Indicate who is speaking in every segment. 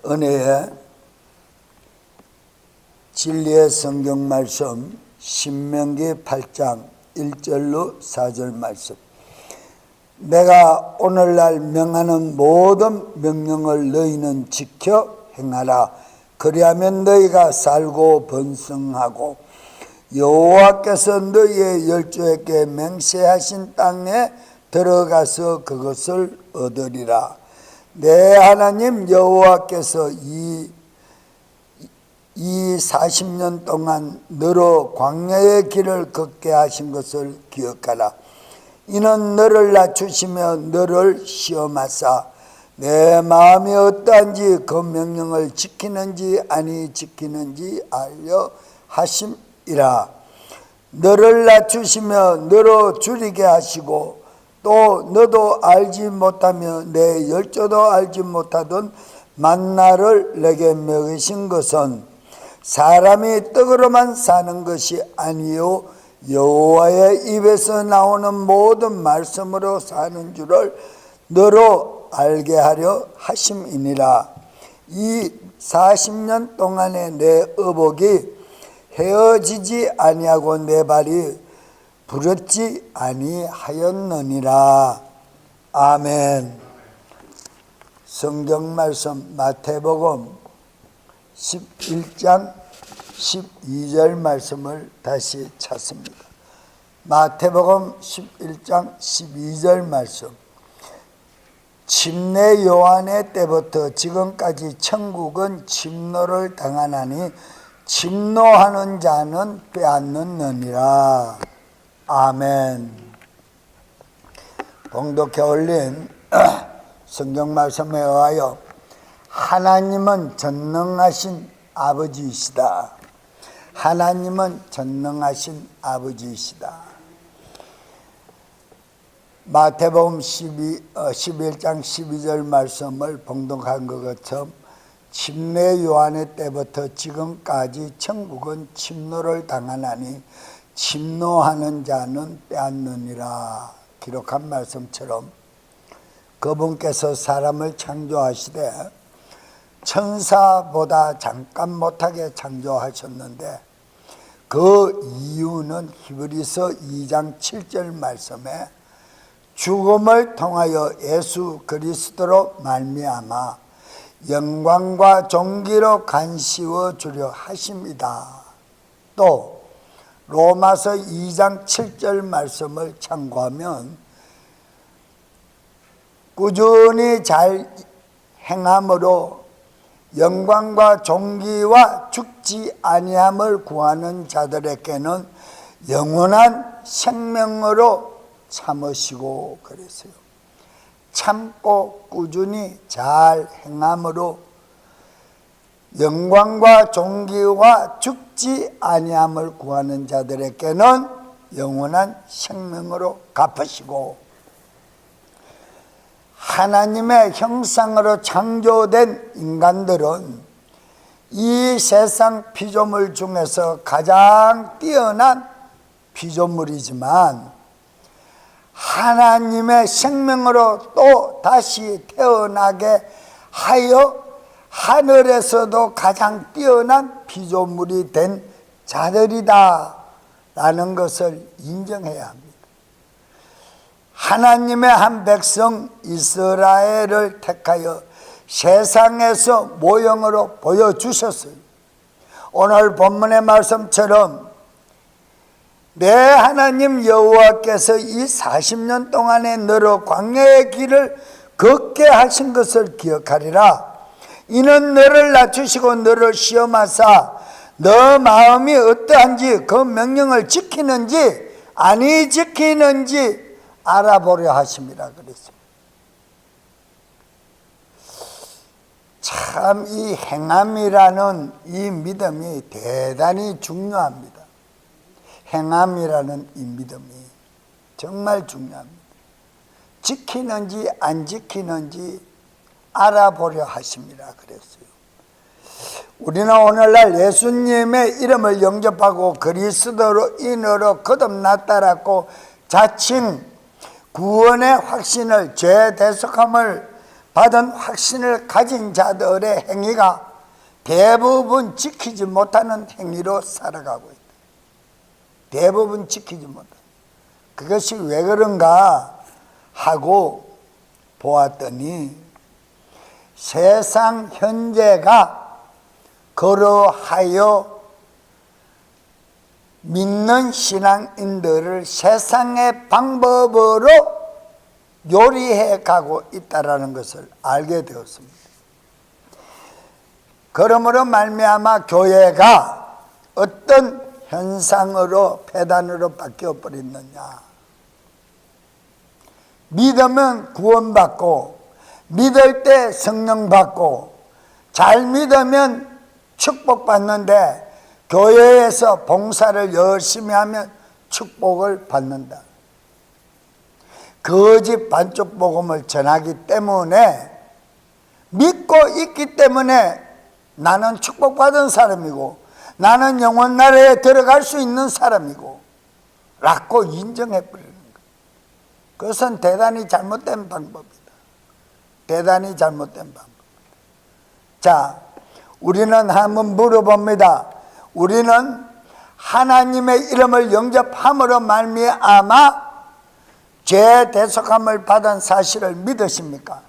Speaker 1: 은혜의 진리의 성경 말씀 신명기 8장 1절로 4절 말씀. 내가 오늘날 명하는 모든 명령을 너희는 지켜 행하라. 그리하면 너희가 살고 번성하고 여호와께서 너희의 열조에게 맹세하신 땅에 들어가서 그것을 얻으리라. 내 하나님 여호와께서 이 40년 동안 너로 광야의 길을 걷게 하신 것을 기억하라. 이는 너를 낮추시며 너를 시험하사 내 마음이 어떠한지 그 명령을 지키는지 아니 지키는지 알려 하심이라. 너를 낮추시며 너로 줄이게 하시고 또 너도 알지 못하며 내 열조도 알지 못하던 만나를 내게 먹이신 것은 사람이 떡으로만 사는 것이 아니요 여호와의 입에서 나오는 모든 말씀으로 사는 줄을 너로 알게 하려 하심이니라. 이 40년 동안에 내 의복이 헤어지지 아니하고 내 발이 부럽지 아니하였느니라. 아멘. 성경 말씀 마태복음 11장 12절 말씀을 다시 찾습니다. 마태복음 11장 12절 말씀. 침례 요한의 때부터 지금까지 천국은 침노를 당하나니 침노하는 자는 빼앗느니라. 아멘. 봉독해 올린 성경 말씀에 의하여 하나님은 전능하신 아버지이시다. 하나님은 전능하신 아버지이시다. 마태복음 11장 12절 말씀을 봉독한 것처럼 침례 요한의 때부터 지금까지 천국은 침노를 당하나니 침노하는 자는 빼앗느니라. 기록한 말씀처럼 그분께서 사람을 창조하시되 천사보다 잠깐 못하게 창조하셨는데 그 이유는 히브리서 2장 7절 말씀에 죽음을 통하여 예수 그리스도로 말미암아 영광과 존귀로 간시워 주려 하십니다. 또 로마서 2장 7절 말씀을 참고하면 꾸준히 잘 행함으로 영광과 존귀와 죽지 아니함을 구하는 자들에게는 영원한 생명으로 참으시고 그랬어요. 참고 꾸준히 잘 행함으로 영광과 존귀와 죽지 아니함을 구하는 자들에게는 영원한 생명으로 갚으시고 하나님의 형상으로 창조된 인간들은 이 세상 피조물 중에서 가장 뛰어난 피조물이지만 하나님의 생명으로 또 다시 태어나게 하여 하늘에서도 가장 뛰어난 피조물이 된 자들이다 라는 것을 인정해야 합니다. 하나님의 한 백성 이스라엘을 택하여 세상에서 모형으로 보여주셨어요. 오늘 본문의 말씀처럼 내 하나님 여호와께서 이 40년 동안에 너로 광야의 길을 걷게 하신 것을 기억하리라. 이는 너를 낮추시고 너를 시험하사 너 마음이 어떠한지 그 명령을 지키는지 아니 지키는지 알아보려 하심이라 그랬어요. 참 이 행함이라는 이 믿음이 대단히 중요합니다. 행함이라는 이 믿음이 정말 중요합니다. 지키는지 안 지키는지 알아보려 하심이라 그랬어요. 우리는 오늘날 예수님의 이름을 영접하고 그리스도인으로 거듭났다라고 자칭 구원의 확신을 죄 대속함을 받은 확신을 가진 자들의 행위가 대부분 지키지 못하는 행위로 살아가고 있다. 대부분 지키지 못한다. 그것이 왜 그런가 하고 보았더니 세상 현재가 그러하여 믿는 신앙인들을 세상의 방법으로 요리해 가고 있다는 것을 알게 되었습니다. 그러므로 말미암아 교회가 어떤 현상으로 폐단으로 바뀌어 버렸느냐. 믿으면 구원받고, 믿을 때 성령 받고, 잘 믿으면 축복받는데 교회에서 봉사를 열심히 하면 축복을 받는다. 거짓 반쪽 복음을 전하기 때문에, 믿고 있기 때문에 나는 축복받은 사람이고 나는 영원 나라에 들어갈 수 있는 사람이고 라고 인정해버리는 거예요. 그것은 대단히 잘못된 방법이다. 대단히 잘못된 방법. 자, 우리는 한번 물어봅니다. 우리는 하나님의 이름을 영접함으로 말미암아 죄 대속함을 받은 사실을 믿으십니까?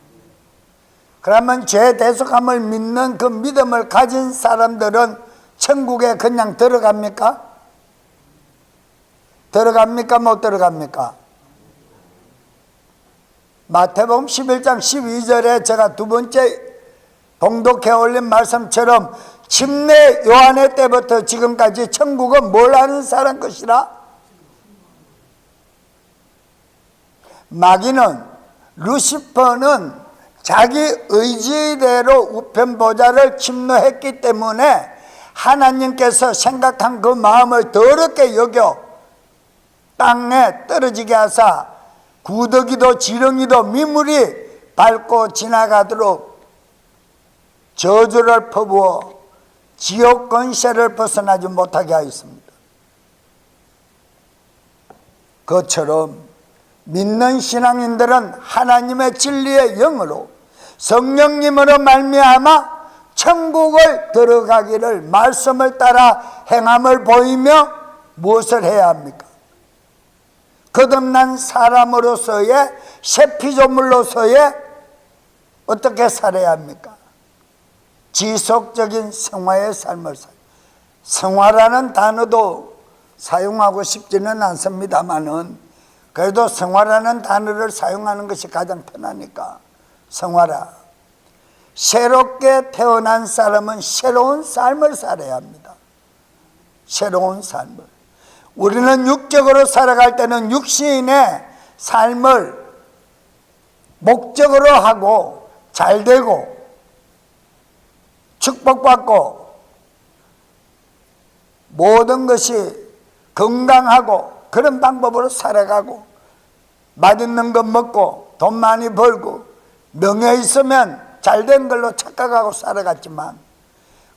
Speaker 1: 그러면 죄 대속함을 믿는 그 믿음을 가진 사람들은 천국에 그냥 들어갑니까? 들어갑니까? 못 들어갑니까? 마태복음 11장 12절에 제가 두 번째 봉독해 올린 말씀처럼 침례 요한의 때부터 지금까지 천국은 뭘 하는 사람 것이라? 마귀는, 루시퍼는 자기 의지대로 우편보좌를 침노했기 때문에 하나님께서 생각한 그 마음을 더럽게 여겨 땅에 떨어지게 하사 구더기도 지렁이도 미물이 밟고 지나가도록 저주를 퍼부어 지옥 권세를 벗어나지 못하게 하였습니다. 그처럼 믿는 신앙인들은 하나님의 진리의 영으로 성령님으로 말미암아 천국을 들어가기를 말씀을 따라 행함을 보이며 무엇을 해야 합니까? 거듭난 사람으로서의 새 피조물로서의 어떻게 살아야 합니까? 지속적인 생활의 삶을 살아야. 생활하는 단어도 사용하고 싶지는 않습니다만은 그래도 생활하는 단어를 사용하는 것이 가장 편하니까 생활하. 새롭게 태어난 사람은 새로운 삶을 살아야 합니다. 새로운 삶을. 우리는 육적으로 살아갈 때는 육신의 삶을 목적으로 하고 잘되고 축복받고 모든 것이 건강하고 그런 방법으로 살아가고 맛있는 거 먹고 돈 많이 벌고 명예 있으면 잘된 걸로 착각하고 살아갔지만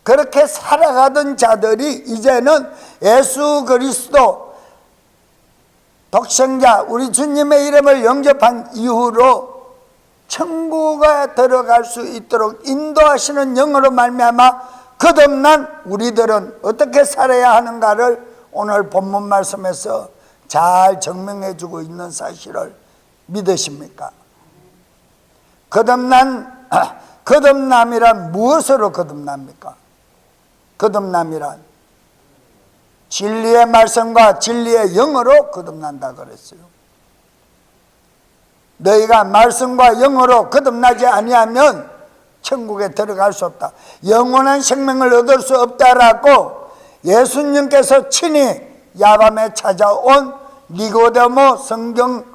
Speaker 1: 그렇게 살아가던 자들이 이제는 예수 그리스도 독생자 우리 주님의 이름을 영접한 이후로 천국에 들어갈 수 있도록 인도하시는 영으로 말미암아 거듭난 우리들은 어떻게 살아야 하는가를 오늘 본문 말씀에서 잘 증명해 주고 있는 사실을 믿으십니까? 거듭남이란 무엇으로 거듭납니까? 거듭남이란 진리의 말씀과 진리의 영으로 거듭난다 그랬어요. 너희가 말씀과 영으로 거듭나지 아니하면 천국에 들어갈 수 없다. 영원한 생명을 얻을 수 없다라고 예수님께서 친히 야밤에 찾아온 니고데모 성경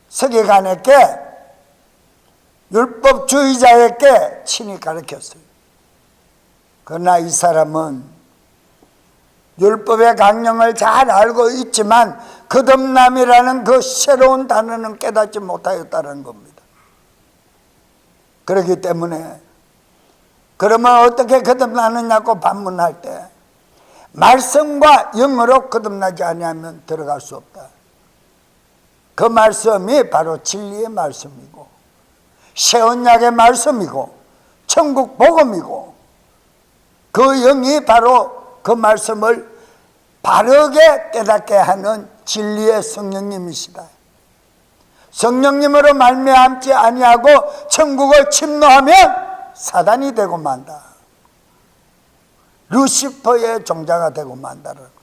Speaker 1: 서기관에게 율법주의자에게 친히 가르쳤어요. 그러나 이 사람은 율법의 강령을 잘 알고 있지만 거듭남이라는 그 새로운 단어는 깨닫지 못하였다는 겁니다. 그렇기 때문에 그러면 어떻게 거듭나느냐고 반문할 때 말씀과 영으로 거듭나지 아니하면 들어갈 수 없다. 그 말씀이 바로 진리의 말씀이고 새 언약의 말씀이고 천국 복음이고, 그 영이 바로 그 말씀을 바르게 깨닫게 하는 진리의 성령님이시다. 성령님으로 말미암지 아니하고 천국을 침노하면 사단이 되고 만다. 루시퍼의 종자가 되고 만다라고.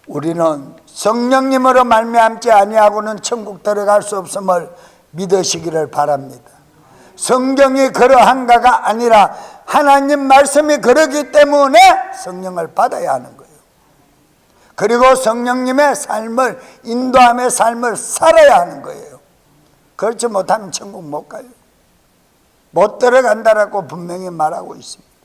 Speaker 1: 우리는 성령님으로 말미암지 아니하고는 천국 들어갈 수 없음을 믿으시기를 바랍니다. 성경이 그러한가가 아니라 하나님 말씀이 그러기 때문에 성령을 받아야 하는 거예요. 그리고 성령님의 삶을, 인도함의 삶을 살아야 하는 거예요. 그렇지 못하면 천국 못 가요. 못 들어간다라고 분명히 말하고 있습니다.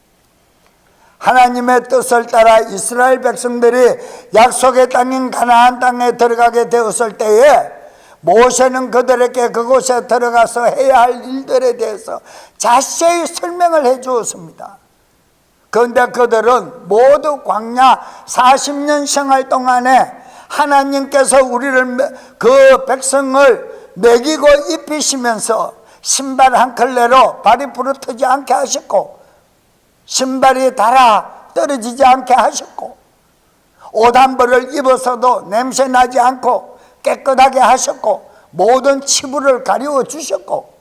Speaker 1: 하나님의 뜻을 따라 이스라엘 백성들이 약속의 땅인 가나안 땅에 들어가게 되었을 때에 모세는 그들에게 그곳에 들어가서 해야 할 일들에 대해서 자세히 설명을 해 주었습니다. 그런데 그들은 모두 광야 40년 생활 동안에 하나님께서 우리를, 그 백성을 먹이고 입히시면서 신발 한 켤레로 발이 부러뜨지 않게 하셨고, 신발이 닳아 떨어지지 않게 하셨고, 옷 한 벌을 입어서도 냄새 나지 않고 깨끗하게 하셨고, 모든 치부를 가리워 주셨고,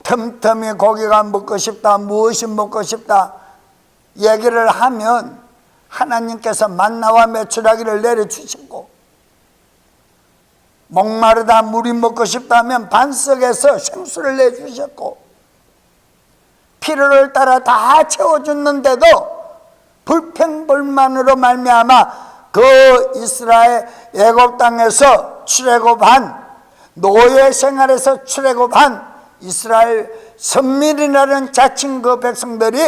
Speaker 1: 틈틈이 고기가 먹고 싶다, 무엇이 먹고 싶다 얘기를 하면 하나님께서 만나와 메추라기를 내려주셨고, 목마르다 물이 먹고 싶다면 반석에서 생수를 내주셨고, 필요를 따라 다 채워줬는데도 불평불만으로 말미암아 그 이스라엘 애굽 땅에서 출애굽한, 노예 생활에서 출애굽한 이스라엘 선민이라는 자칭 그 백성들이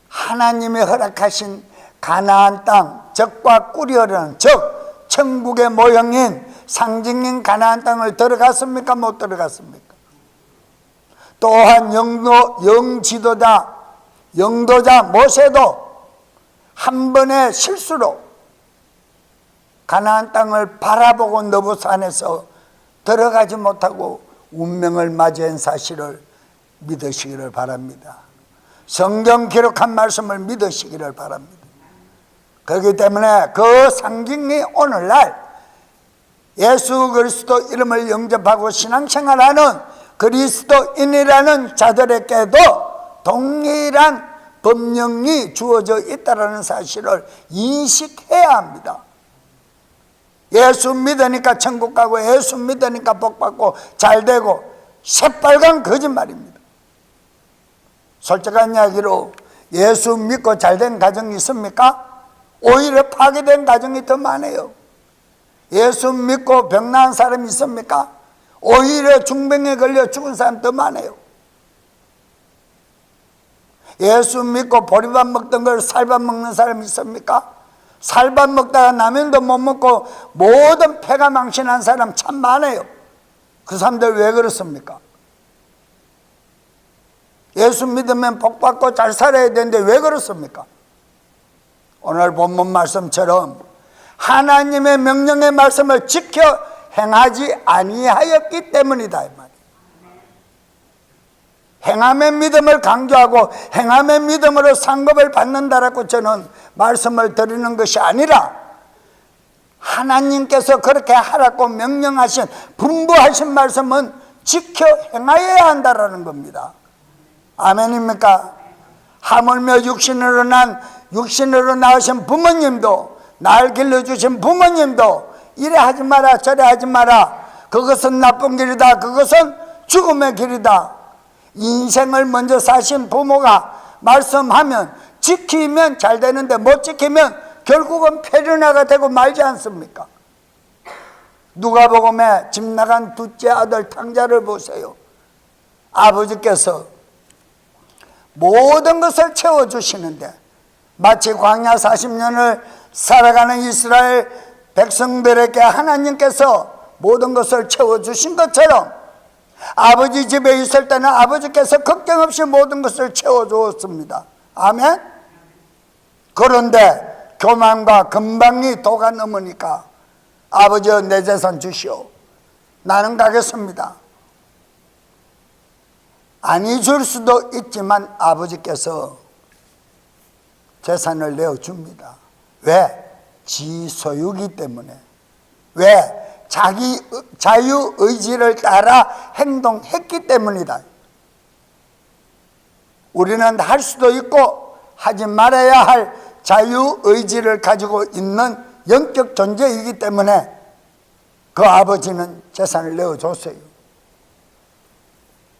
Speaker 1: 하나님이 허락하신 가나안 땅, 적과 꿀이라는, 즉 천국의 모형인 상징인 가나안 땅을 들어갔습니까? 못 들어갔습니까? 또한 영도자 모세도 한 번의 실수로 가나안 땅을 바라보고 너부산에서 들어가지 못하고 운명을 맞이한 사실을 믿으시기를 바랍니다. 성경 기록한 말씀을 믿으시기를 바랍니다. 그렇기 때문에 그 상징이 오늘날 예수 그리스도 이름을 영접하고 신앙생활하는 그리스도인이라는 자들에게도 동일한 법령이 주어져 있다는 사실을 인식해야 합니다. 예수 믿으니까 천국 가고, 예수 믿으니까 복 받고 잘 되고, 새빨간 거짓말입니다. 솔직한 이야기로 예수 믿고 잘 된 가정이 있습니까? 오히려 파괴된 가정이 더 많아요. 예수 믿고 병 나은 사람이 있습니까? 오히려 중병에 걸려 죽은 사람 더 많아요. 예수 믿고 보리밥 먹던 걸 살밥 먹는 사람이 있습니까? 살밥 먹다가 라면도 못 먹고 모든 폐가 망신한 사람 참 많아요. 그 사람들 왜 그렇습니까? 예수 믿으면 복 받고 잘 살아야 되는데 왜 그렇습니까? 오늘 본문 말씀처럼 하나님의 명령의 말씀을 지켜 행하지 아니하였기 때문이다 이 말이에요. 행함의 믿음을 강조하고 행함의 믿음으로 상급을 받는다라고 저는 말씀을 드리는 것이 아니라, 하나님께서 그렇게 하라고 명령하신, 분부하신 말씀은 지켜 행하여야 한다라는 겁니다. 아멘입니까? 하물며 육신으로 낳으신 부모님도, 날 길러주신 부모님도 이래 하지 마라 저래 하지 마라, 그것은 나쁜 길이다, 그것은 죽음의 길이다, 인생을 먼저 사신 부모가 말씀하면 지키면 잘 되는데 못 지키면 결국은 폐륜화가 되고 말지 않습니까? 누가복음에 집 나간 둘째 아들 탕자를 보세요. 아버지께서 모든 것을 채워주시는데, 마치 광야 40년을 살아가는 이스라엘 백성들에게 하나님께서 모든 것을 채워주신 것처럼 아버지 집에 있을 때는 아버지께서 걱정 없이 모든 것을 채워주었습니다. 아멘? 그런데 교만과 금방이 도가 넘으니까 아버지여 내 재산 주시오. 나는 가겠습니다. 아니 줄 수도 있지만 아버지께서 재산을 내어줍니다. 왜? 지 소유기 때문에. 왜? 자기 자유의지를 따라 행동했기 때문이다. 우리는 할 수도 있고 하지 말아야 할 자유의지를 가지고 있는 영적 존재이기 때문에 그 아버지는 재산을 내어줬어요.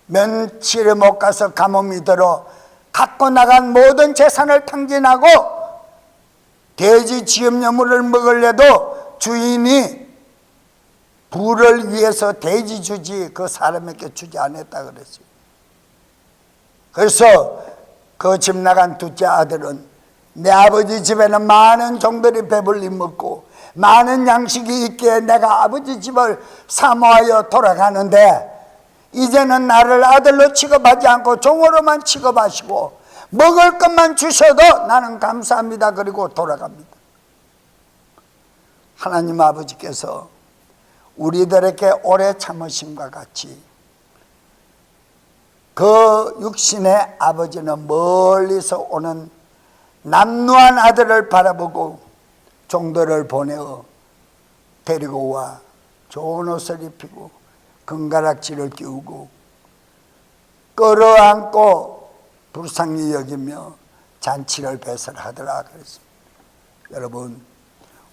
Speaker 1: 며칠에 못 가서 가뭄이 들어 갖고 나간 모든 재산을 탕진하고 돼지 지엄여물을 먹으려도 주인이 부를 위해서 돼지 주지 그 사람에게 주지 않았다 그랬어요. 그래서 그 집 나간 둘째 아들은 내 아버지 집에는 많은 종들이 배불리 먹고 많은 양식이 있기에 내가 아버지 집을 사모하여 돌아가는데 이제는 나를 아들로 취급하지 않고 종으로만 취급하시고 먹을 것만 주셔도 나는 감사합니다. 그리고 돌아갑니다. 하나님 아버지께서 우리들에게 오래 참으심과 같이 그 육신의 아버지는 멀리서 오는 남루한 아들을 바라보고 종들을 보내어 데리고 와 좋은 옷을 입히고 금가락지를 끼우고 끌어안고 불쌍히 여기며 잔치를 배설하더라 그랬습니다. 여러분,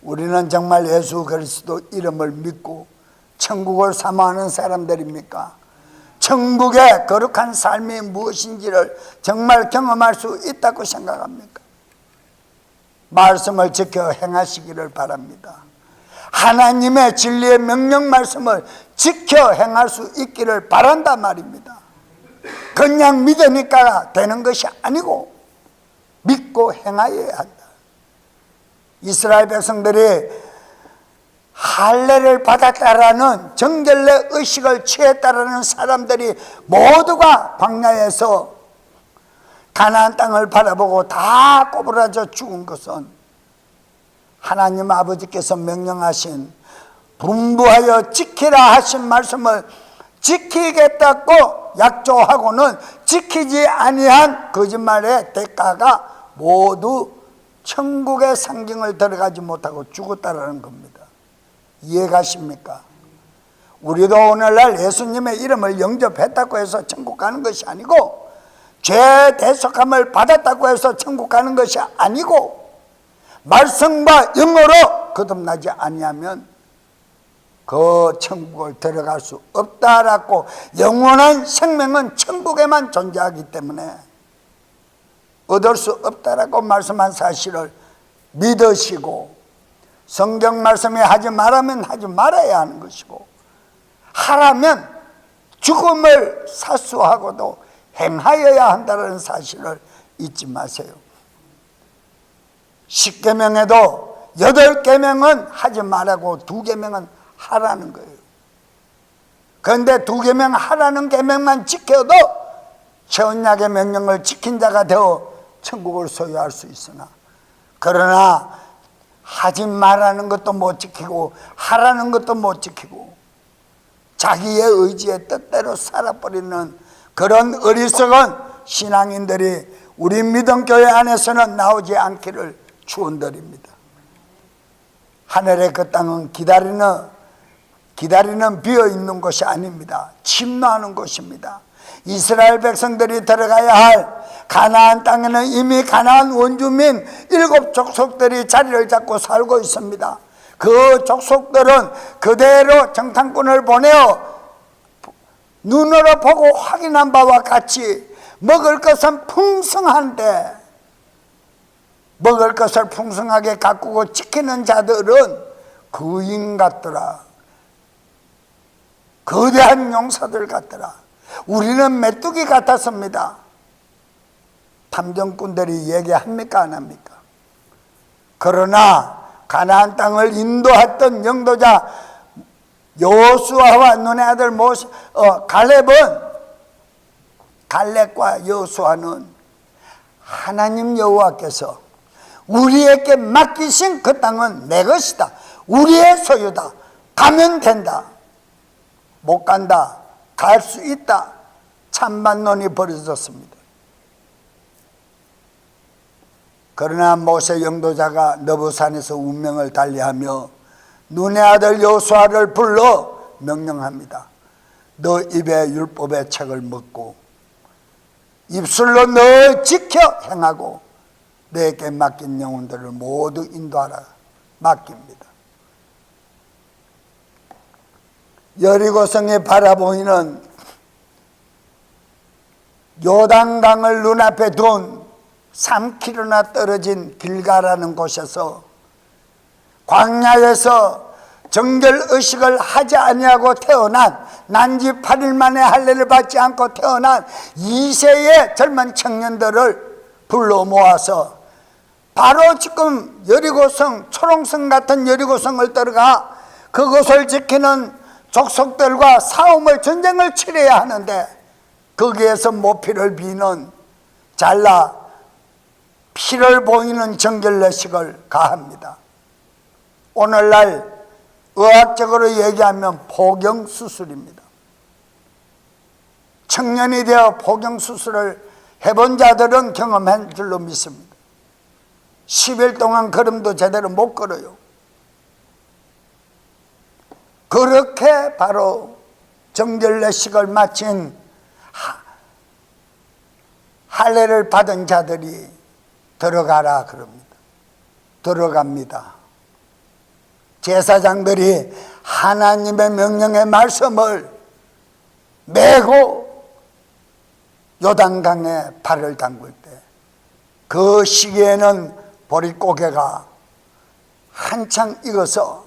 Speaker 1: 우리는 정말 예수 그리스도 이름을 믿고 천국을 사모하는 사람들입니까? 천국의 거룩한 삶이 무엇인지를 정말 경험할 수 있다고 생각합니까? 말씀을 지켜 행하시기를 바랍니다. 하나님의 진리의 명령 말씀을 지켜 행할 수 있기를 바란다 말입니다. 그냥 믿으니까 되는 것이 아니고 믿고 행하여야 한다. 이스라엘 백성들이 할례를 받았다라는 정결례 의식을 취했다라는 사람들이 모두가 광야에서 가나안 땅을 바라보고 다 꼬부라져 죽은 것은 하나님 아버지께서 명령하신 분부하여 지키라 하신 말씀을 지키겠다고 약조하고는 지키지 아니한 거짓말의 대가가 모두 천국의 상징을 들어가지 못하고 죽었다라는 겁니다. 이해가십니까? 우리도 오늘날 예수님의 이름을 영접했다고 해서 천국 가는 것이 아니고 죄 대속함을 받았다고 해서 천국 가는 것이 아니고 말씀과 영으로 거듭나지 아니하면 그 천국을 들어갈 수 없다라고 영원한 생명은 천국에만 존재하기 때문에 얻을 수 없다라고 말씀한 사실을 믿으시고 성경 말씀에 하지 말라면 하지 말아야 하는 것이고 하라면 죽음을 사수하고도 행하여야 한다는 사실을 잊지 마세요. 10계명에도 8계명은 하지 말라고 2계명은 하라는 거예요. 그런데 2계명 하라는 계명만 지켜도 최언약의 명령을 지킨 자가 되어 천국을 소유할 수 있으나 그러나 하지 말라는 것도 못 지키고 하라는 것도 못 지키고 자기의 의지의 뜻대로 살아버리는 그런 어리석은 신앙인들이 우리 믿음교회 안에서는 나오지 않기를 축원드립니다. 하늘의 그 땅은 기다리는 비어있는 곳이 아닙니다. 침노하는 곳입니다. 이스라엘 백성들이 들어가야 할 가나안 땅에는 이미 가나안 원주민 7 족속들이 자리를 잡고 살고 있습니다. 그 족속들은 그대로 정탐꾼을 보내어 눈으로 보고 확인한 바와 같이 먹을 것은 풍성한데 먹을 것을 풍성하게 가꾸고 지키는 자들은 거인 같더라. 거대한 용사들 같더라. 우리는 메뚜기 같았습니다. 탐정꾼들이 얘기합니까 안 합니까? 그러나 가나안 땅을 인도했던 영도자 여호수아와 눈의 아들 갈렙과 여호수아는 하나님 여호와께서 우리에게 맡기신 그 땅은 내 것이다. 우리의 소유다. 가면 된다. 못 간다. 갈 수 있다. 찬반론이 벌어졌습니다. 그러나 모세 영도자가 너보산에서 운명을 달리하며 눈의 아들 여호수아를 불러 명령합니다. 너 입에 율법의 책을 먹고 입술로 널 지켜 행하고 내게 맡긴 영혼들을 모두 인도하라. 맡깁니다. 여리고성에 바라보이는 요단강을 눈앞에 둔 3km나 떨어진 길가라는 곳에서 광야에서 정결의식을 하지 아니하고 태어난, 난지 8일 만에 할례를 받지 않고 태어난 2세의 젊은 청년들을 불러 모아서 바로 지금 여리고성, 초롱성 같은 여리고성을 들어가 그것을 지키는 족속들과 싸움을, 전쟁을 치러야 하는데 거기에서 모피를 비는 잘라 피를 보이는 정결례식을 가합니다. 오늘날 의학적으로 얘기하면 포경수술입니다. 청년이 되어 포경수술을 해본 자들은 경험한 줄로 믿습니다. 10일 동안 걸음도 제대로 못 걸어요. 그렇게 바로 정결례식을 마친 할례를 받은 자들이 들어가라 그럽니다. 들어갑니다. 제사장들이 하나님의 명령의 말씀을 메고 요단강에 발을 담글 때 그 시기에는 보릿고개가 한창 익어서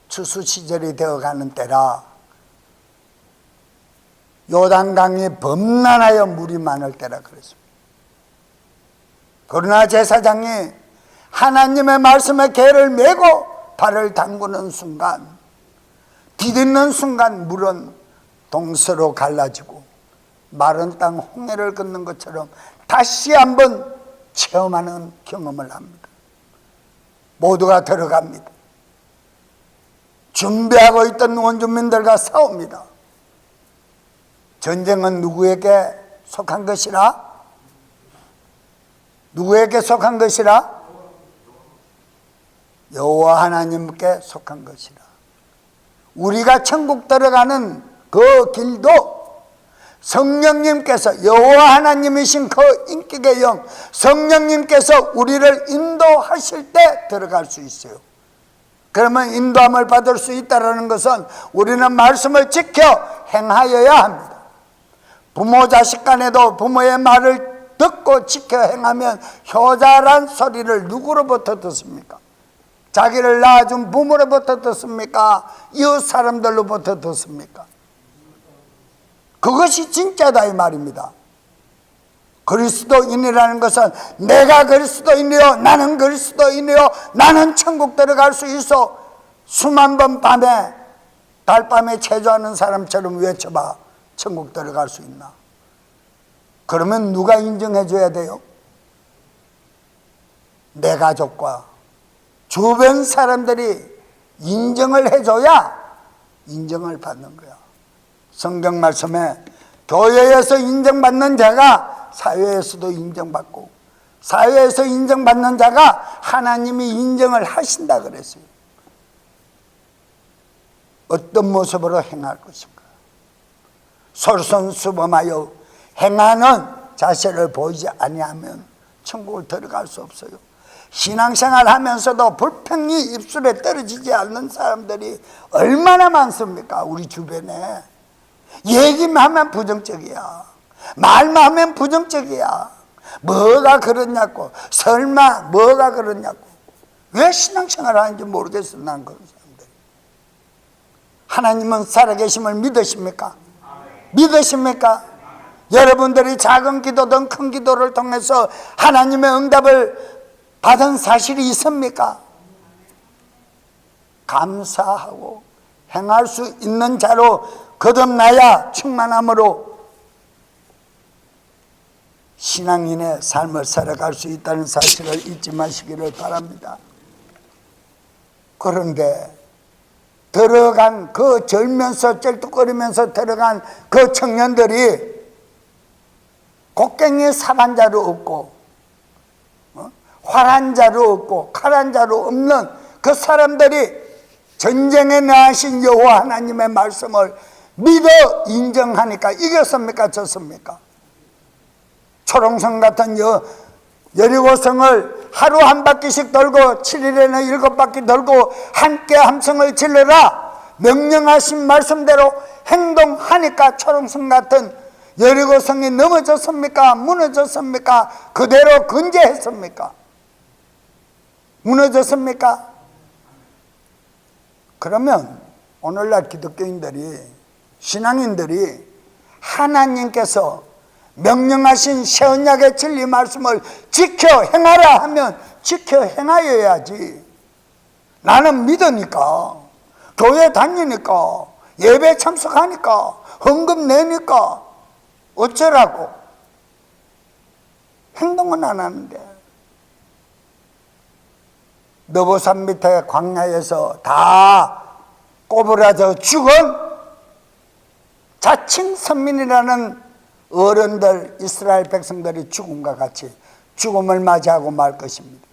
Speaker 1: 추수 시절이 되어가는 때라 요단강이 범람하여 물이 많을 때라 그랬습니다. 그러나 제사장이 하나님의 말씀에 개를 메고 발을 담그는 순간, 디딛는 순간 물은 동서로 갈라지고 마른 땅 홍해를 걷는 것처럼 다시 한번 체험하는 경험을 합니다. 모두가 들어갑니다. 준비하고 있던 원주민들과 싸웁니다. 전쟁은 누구에게 속한 것이라? 누구에게 속한 것이라? 여호와 하나님께 속한 것이라. 우리가 천국 들어가는 그 길도 성령님께서, 여호와 하나님이신 그 인격의 영 성령님께서 우리를 인도하실 때 들어갈 수 있어요. 그러면 인도함을 받을 수 있다는 것은 우리는 말씀을 지켜 행하여야 합니다. 부모 자식 간에도 부모의 말을 듣고 지켜 행하면 효자란 소리를 누구로부터 듣습니까? 자기를 낳아준 부모로부터 듣습니까? 이웃 사람들로부터 듣습니까? 그것이 진짜다 이 말입니다. 그리스도인이라는 것은 내가 그리스도인이요, 나는 그리스도인이요, 나는 천국 들어갈 수 있어. 수만 번 밤에 달밤에 체조하는 사람처럼 외쳐봐. 천국 들어갈 수 있나? 그러면 누가 인정해 줘야 돼요? 내 가족과 주변 사람들이 인정을 해줘야 인정을 받는 거야. 성경 말씀에 교회에서 인정받는 자가 사회에서도 인정받고 사회에서 인정받는 자가 하나님이 인정을 하신다 그랬어요. 어떤 모습으로 행할 것인가? 솔선수범하여 행하는 자세를 보이지 아니하면 천국을 들어갈 수 없어요. 신앙생활 하면서도 불평이 입술에 떨어지지 않는 사람들이 얼마나 많습니까? 우리 주변에. 얘기만 하면 부정적이야. 말만 하면 부정적이야. 뭐가 그러냐고, 설마 뭐가 그러냐고. 왜 신앙생활 하는지 모르겠어. 난 그런 사람들. 하나님은 살아계심을 믿으십니까? 믿으십니까? 여러분들이 작은 기도든 큰 기도를 통해서 하나님의 응답을 받은 사실이 있습니까? 감사하고 행할 수 있는 자로 거듭나야 충만함으로 신앙인의 삶을 살아갈 수 있다는 사실을 잊지 마시기를 바랍니다. 그런데 들어간 그 절면서 쩔뚝거리면서 들어간 그 청년들이 곡괭이 삽한 자루 없고 활 한 자루 없고 칼 한 자루 없는 그 사람들이 전쟁에 나으신 여호와 하나님의 말씀을 믿어 인정하니까 이겼습니까? 졌습니까? 초롱성 같은 여리고성을 하루 한 바퀴씩 돌고 7일에는 7바퀴 돌고 함께 함성을 질러라 명령하신 말씀대로 행동하니까 초롱성 같은 여리고성이 넘어졌습니까? 무너졌습니까? 그대로 건재했습니까? 무너졌습니까? 그러면 오늘날 기독교인들이, 신앙인들이 하나님께서 명령하신 새 언약의 진리 말씀을 지켜 행하라 하면 지켜 행하여야지. 나는 믿으니까, 교회 다니니까, 예배 참석하니까, 헌금 내니까 어쩌라고. 행동은 안 하는데. 너보산 밑에 광야에서 다 꼬부라져 죽은 자칭 선민이라는 어른들, 이스라엘 백성들이 죽음과 같이 죽음을 맞이하고 말 것입니다.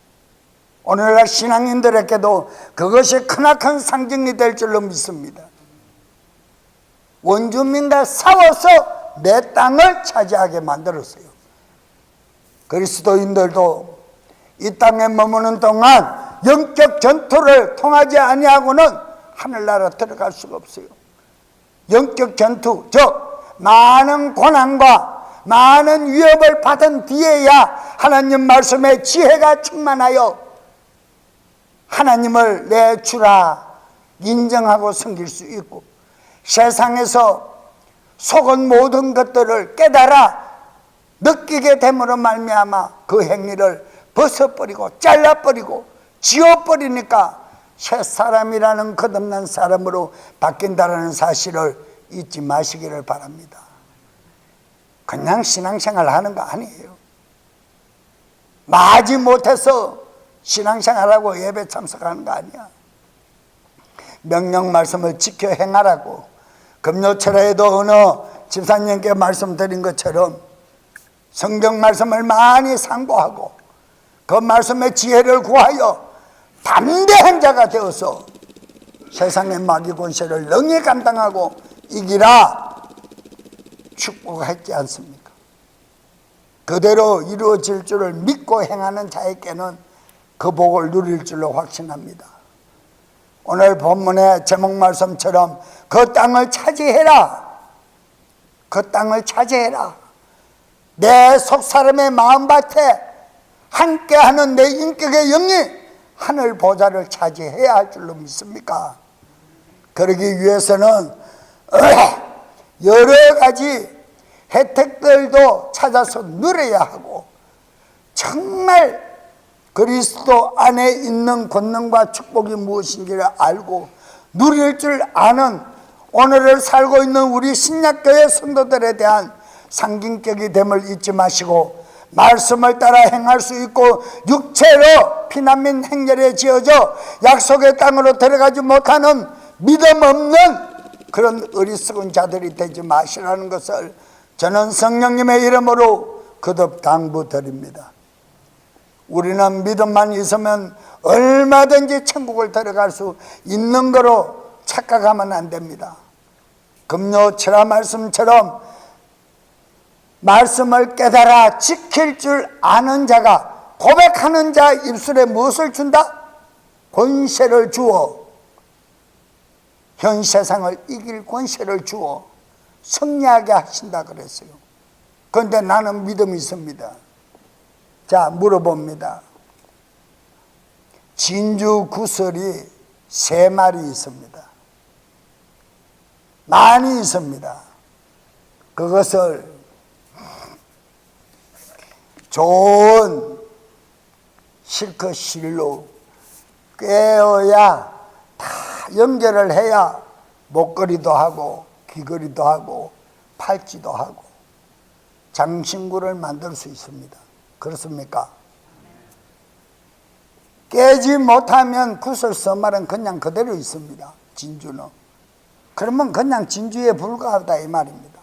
Speaker 1: 오늘날 신앙인들에게도 그것이 크나큰 상징이 될 줄로 믿습니다. 원주민과 싸워서 내 땅을 차지하게 만들었어요. 그리스도인들도 이 땅에 머무는 동안 영적 전투를 통하지 아니하고는 하늘나라 들어갈 수가 없어요. 영적 전투, 즉 많은 고난과 많은 위협을 받은 뒤에야 하나님 말씀의 지혜가 충만하여 하나님을 내 주라 인정하고 섬길 수 있고, 세상에서 속은 모든 것들을 깨달아 느끼게 됨으로 말미암아 그 행위를 벗어버리고 잘라버리고 지워버리니까 새 사람이라는 거듭난 사람으로 바뀐다는 사실을 잊지 마시기를 바랍니다. 그냥 신앙생활 하는 거 아니에요. 마지 못해서 신앙생활하고 예배 참석하는 거 아니야. 명령 말씀을 지켜 행하라고 금요철에도 어느 집사님께 말씀드린 것처럼 성경 말씀을 많이 상고하고 그 말씀의 지혜를 구하여 담대한 자가 되어서 세상의 마귀 권세를 능히 감당하고 이기라 축복했지 않습니까? 그대로 이루어질 줄을 믿고 행하는 자에게는 그 복을 누릴 줄로 확신합니다. 오늘 본문의 제목 말씀처럼 그 땅을 차지해라. 그 땅을 차지해라. 내 속사람의 마음밭에 함께하는 내 인격의 영이 하늘 보좌를 차지해야 할 줄로 믿습니까? 그러기 위해서는 여러 가지 혜택들도 찾아서 누려야 하고, 정말 그리스도 안에 있는 권능과 축복이 무엇인지를 알고 누릴 줄 아는 오늘을 살고 있는 우리 신약교회 성도들에 대한 상징격이 됨을 잊지 마시고, 말씀을 따라 행할 수 있고 육체로 피난민 행렬에 지어져 약속의 땅으로 들어가지 못하는 믿음 없는 그런 어리석은 자들이 되지 마시라는 것을 저는 성령님의 이름으로 거듭 당부드립니다. 우리는 믿음만 있으면 얼마든지 천국을 들어갈 수 있는 거로 착각하면 안 됩니다. 금요 철야 말씀처럼 말씀을 깨달아 지킬 줄 아는 자가, 고백하는 자 입술에 무엇을 준다? 권세를 주어, 현 세상을 이길 권세를 주어 승리하게 하신다 그랬어요. 그런데 나는 믿음이 있습니다. 자, 물어봅니다. 진주 구설이 3마리 있습니다. 많이 있습니다. 그것을 좋은 실컷 실로 꿰어야 다 연결을 해야 목걸이도 하고 귀걸이도 하고 팔찌도 하고 장신구를 만들 수 있습니다. 그렇습니까? 깨지 못하면 구슬서말은 그냥 그대로 있습니다. 진주는. 그러면 그냥 진주에 불과하다 이 말입니다.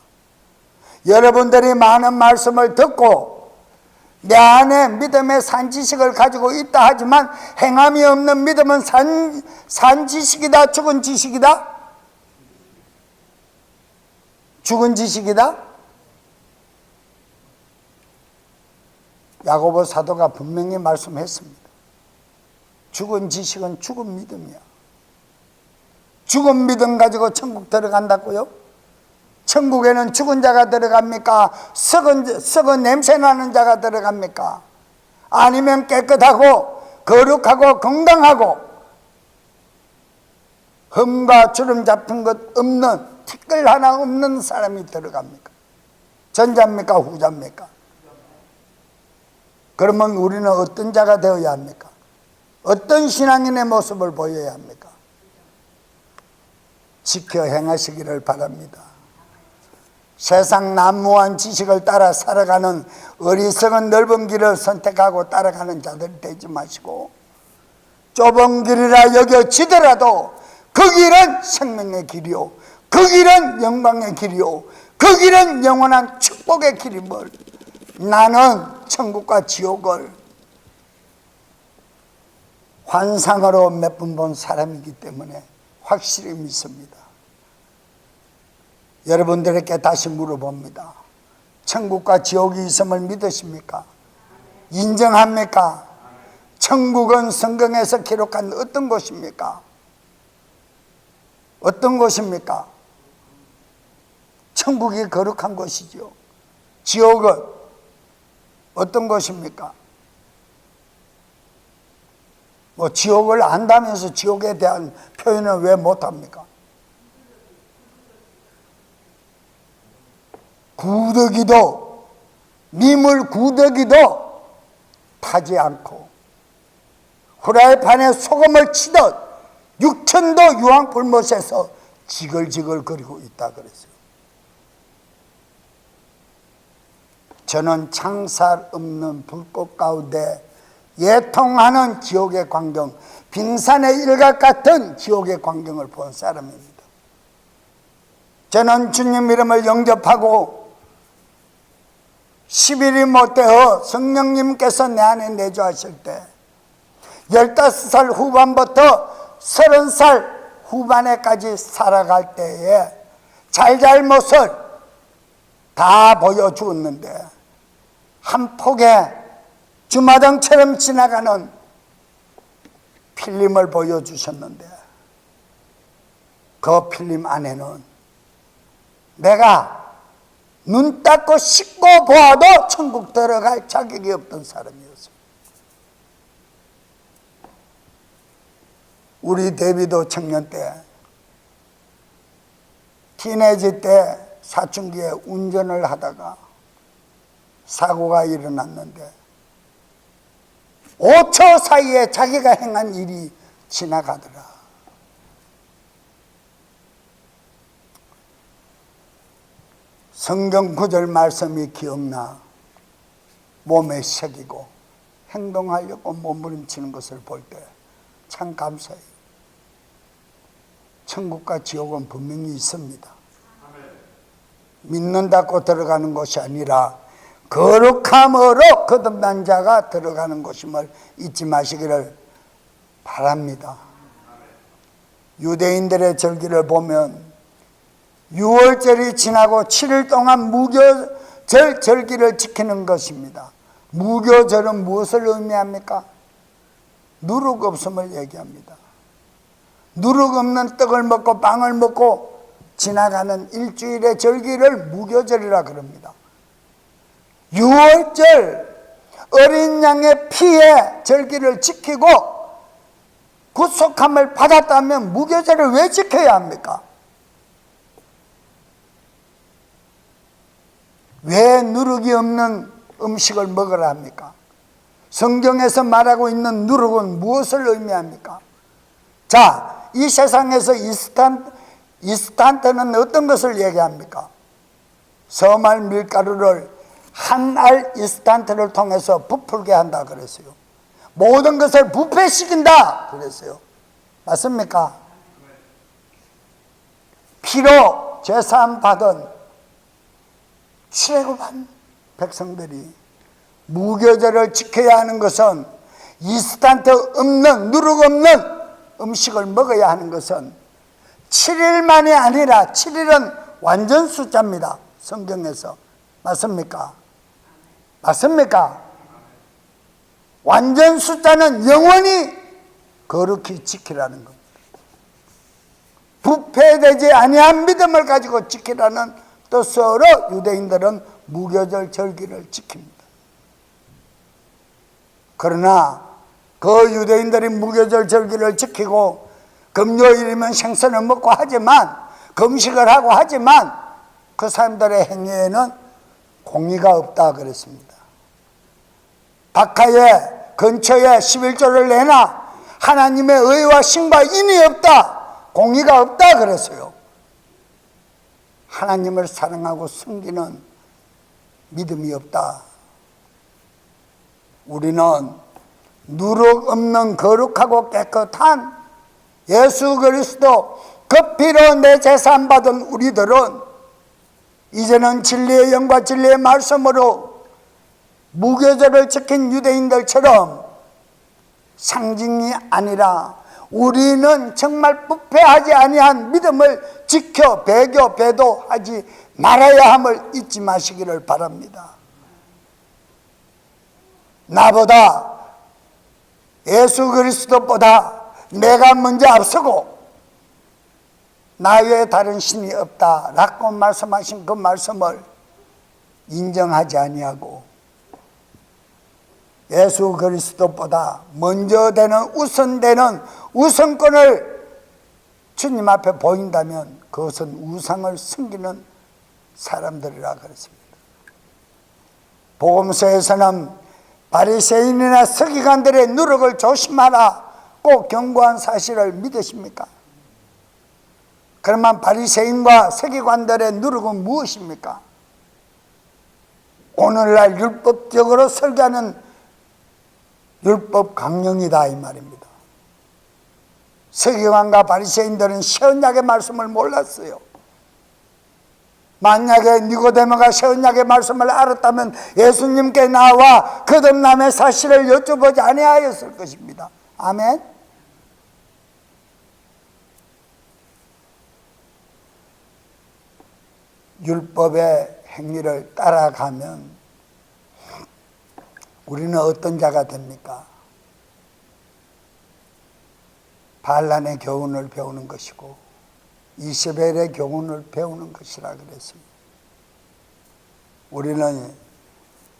Speaker 1: 여러분들이 많은 말씀을 듣고 내 안에 믿음의 산지식을 가지고 있다 하지만 행함이 없는 믿음은 산지식이다, 죽은 지식이다? 죽은 지식이다? 야고보 사도가 분명히 말씀했습니다. 죽은 지식은 죽은 믿음이야. 죽은 믿음 가지고 천국 들어간다고요? 천국에는 죽은 자가 들어갑니까? 썩은 냄새 나는 자가 들어갑니까? 아니면 깨끗하고 거룩하고 건강하고 흠과 주름 잡힌 것 없는, 티끌 하나 없는 사람이 들어갑니까? 전자입니까? 후자입니까? 그러면 우리는 어떤 자가 되어야 합니까? 어떤 신앙인의 모습을 보여야 합니까? 지켜 행하시기를 바랍니다. 세상 난무한 지식을 따라 살아가는 어리석은 넓은 길을 선택하고 따라가는 자들이 되지 마시고 좁은 길이라 여겨지더라도 그 길은 생명의 길이요, 그 길은 영광의 길이요, 그 길은 영원한 축복의 길임을 나는 천국과 지옥을 환상으로 몇 번 본 사람이기 때문에 확실히 믿습니다. 여러분들에게 다시 물어봅니다. 천국과 지옥이 있음을 믿으십니까? 인정합니까? 천국은 성경에서 기록한 어떤 곳입니까? 어떤 곳입니까? 천국이 거룩한 곳이죠. 지옥은 어떤 곳입니까? 뭐 지옥을 안다면서 지옥에 대한 표현을 왜 못합니까? 구더기도, 미물 구더기도 타지 않고 후라이팬에 소금을 치듯 육천도 유황불못에서 지글지글 거리고 있다 그랬어요. 저는 창살 없는 불꽃 가운데 예통하는 지옥의 광경, 빙산의 일각 같은 지옥의 광경을 본 사람입니다. 저는 주님 이름을 영접하고 10일이 못되어 성령님께서 내 안에 내주하실 때 15살 후반부터 30살 후반에까지 살아갈 때에 잘잘못을 다 보여주었는데 한 폭의 주마등처럼 지나가는 필름을 보여주셨는데 그 필름 안에는 내가 눈 닦고 씻고 보아도 천국 들어갈 자격이 없던 사람이었어요. 우리 데비도 청년 때 티네이지 때 사춘기에 운전을 하다가 사고가 일어났는데 5초 사이에 자기가 행한 일이 지나가더라. 성경 구절 말씀이 기억나 몸에 새기고 행동하려고 몸부림치는 것을 볼 때 참 감사해요. 천국과 지옥은 분명히 있습니다. 믿는다고 들어가는 것이 아니라 거룩함으로 거듭난 자가 들어가는 것임을 잊지 마시기를 바랍니다. 유대인들의 절기를 보면 6월절이 지나고 7일 동안 무교절 절기를 지키는 것입니다. 무교절은 무엇을 의미합니까? 누룩 없음을 얘기합니다. 누룩 없는 떡을 먹고 빵을 먹고 지나가는 일주일의 절기를 무교절이라 그럽니다. 6월절 어린 양의 피의 절기를 지키고 구속함을 받았다면 무교절을 왜 지켜야 합니까? 왜 누룩이 없는 음식을 먹으라 합니까? 성경에서 말하고 있는 누룩은 무엇을 의미합니까? 자, 이 세상에서 이스탄트는 어떤 것을 얘기합니까? 서말 밀가루를 한 알 이스탄트를 통해서 부풀게 한다 그랬어요. 모든 것을 부패시킨다 그랬어요. 맞습니까? 피로 죄사함 받은 출애굽한 백성들이 무교절을 지켜야 하는 것은 이스탄트 없는, 누룩 없는 음식을 먹어야 하는 것은 7일만이 아니라 7일은 완전 숫자입니다. 성경에서. 맞습니까? 맞습니까? 완전 숫자는 영원히 거룩히 지키라는 겁니다. 부패되지 아니한 믿음을 가지고 지키라는 뜻으로 유대인들은 무교절 절기를 지킵니다. 그러나 그 유대인들이 무교절 절기를 지키고 금요일이면 생선을 먹고 하지만, 금식을 하고 하지만 그 사람들의 행위에는 공의가 없다 그랬습니다. 박하에 근처에 11조를 내나 하나님의 의와 신과 인이 없다, 공의가 없다 그랬어요. 하나님을 사랑하고 섬기는 믿음이 없다. 우리는 누룩 없는 거룩하고 깨끗한 예수 그리스도 그 피로 내 제사함 받은 우리들은 이제는 진리의 영과 진리의 말씀으로 무교절을 지킨 유대인들처럼 상징이 아니라 우리는 정말 부패하지 아니한 믿음을 지켜 배교 배도하지 말아야 함을 잊지 마시기를 바랍니다. 나보다 예수 그리스도보다 내가 먼저 앞서고 나 외에 다른 신이 없다라고 말씀하신 그 말씀을 인정하지 아니하고 예수 그리스도보다 먼저 되는 우선되는 우선권을 주님 앞에 보인다면 그것은 우상을 섬기는 사람들이라 그랬습니다. 복음서에서는 바리새인이나 서기관들의 누룩을 조심하라 꼭 경고한 사실을 믿으십니까? 그러면 바리새인과 서기관들의 누룩은 무엇입니까? 오늘날 율법적으로 설교하는 율법 강령이다 이 말입니다. 서기관과 바리새인들은 신약의 말씀을 몰랐어요. 만약에 니고데모가 신약의 말씀을 알았다면 예수님께 나와 거듭남의 사실을 여쭤보지 아니하였을 것입니다. 아멘. 율법의 행위를 따라가면 우리는 어떤 자가 됩니까? 반란의 교훈을 배우는 것이고 이세벨의 교훈을 배우는 것이라 그랬습니다. 우리는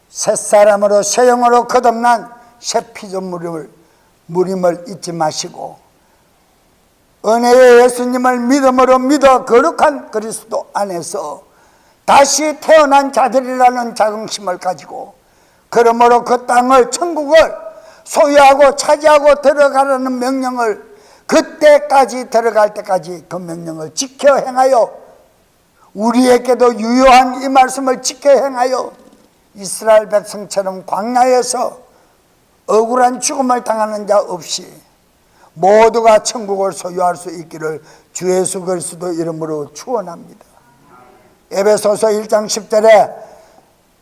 Speaker 1: 새사람으로 새 영으로 거듭난 새 피조물임을 잊지 마시고 은혜의 예수님을 믿음으로 믿어 거룩한 그리스도 안에서 다시 태어난 자들이라는 자긍심을 가지고 그러므로 그 땅을 천국을 소유하고 차지하고 들어가라는 명령을 그때까지 들어갈 때까지 그 명령을 지켜 행하여 우리에게도 유효한 이 말씀을 지켜 행하여 이스라엘 백성처럼 광야에서 억울한 죽음을 당하는 자 없이 모두가 천국을 소유할 수 있기를 주 예수 그리스도 이름으로 축원합니다. 에베소서 1장 10절에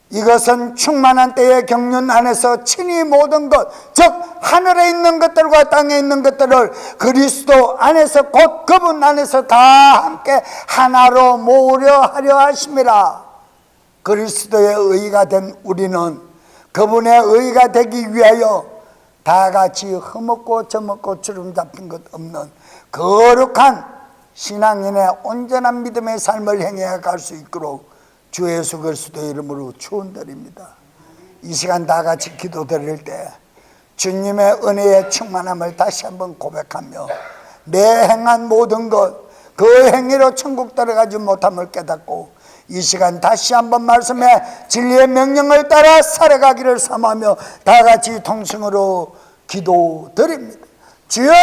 Speaker 1: 이것은 충만한 때의 경륜 안에서 친히 모든 것, 즉 하늘에 있는 것들과 땅에 있는 것들을 그리스도 안에서 곧 그분 안에서 다 함께 하나로 모으려 하려 하심이라. 그리스도의 의가 된 우리는 그분의 의가 되기 위하여 다 같이 흠없고 저먹고 주름 잡힌 것 없는 거룩한 신앙인의 온전한 믿음의 삶을 행해 갈 수 있도록 주 예수 그리스도 이름으로 축원드립니다. 이 시간 다 같이 기도드릴 때 주님의 은혜의 충만함을 다시 한번 고백하며 내 행한 모든 것 그 행위로 천국 들어가지 못함을 깨닫고 이 시간 다시 한번 말씀에 진리의 명령을 따라 살아가기를 삼하며 다 같이 통성으로 기도드립니다. 주여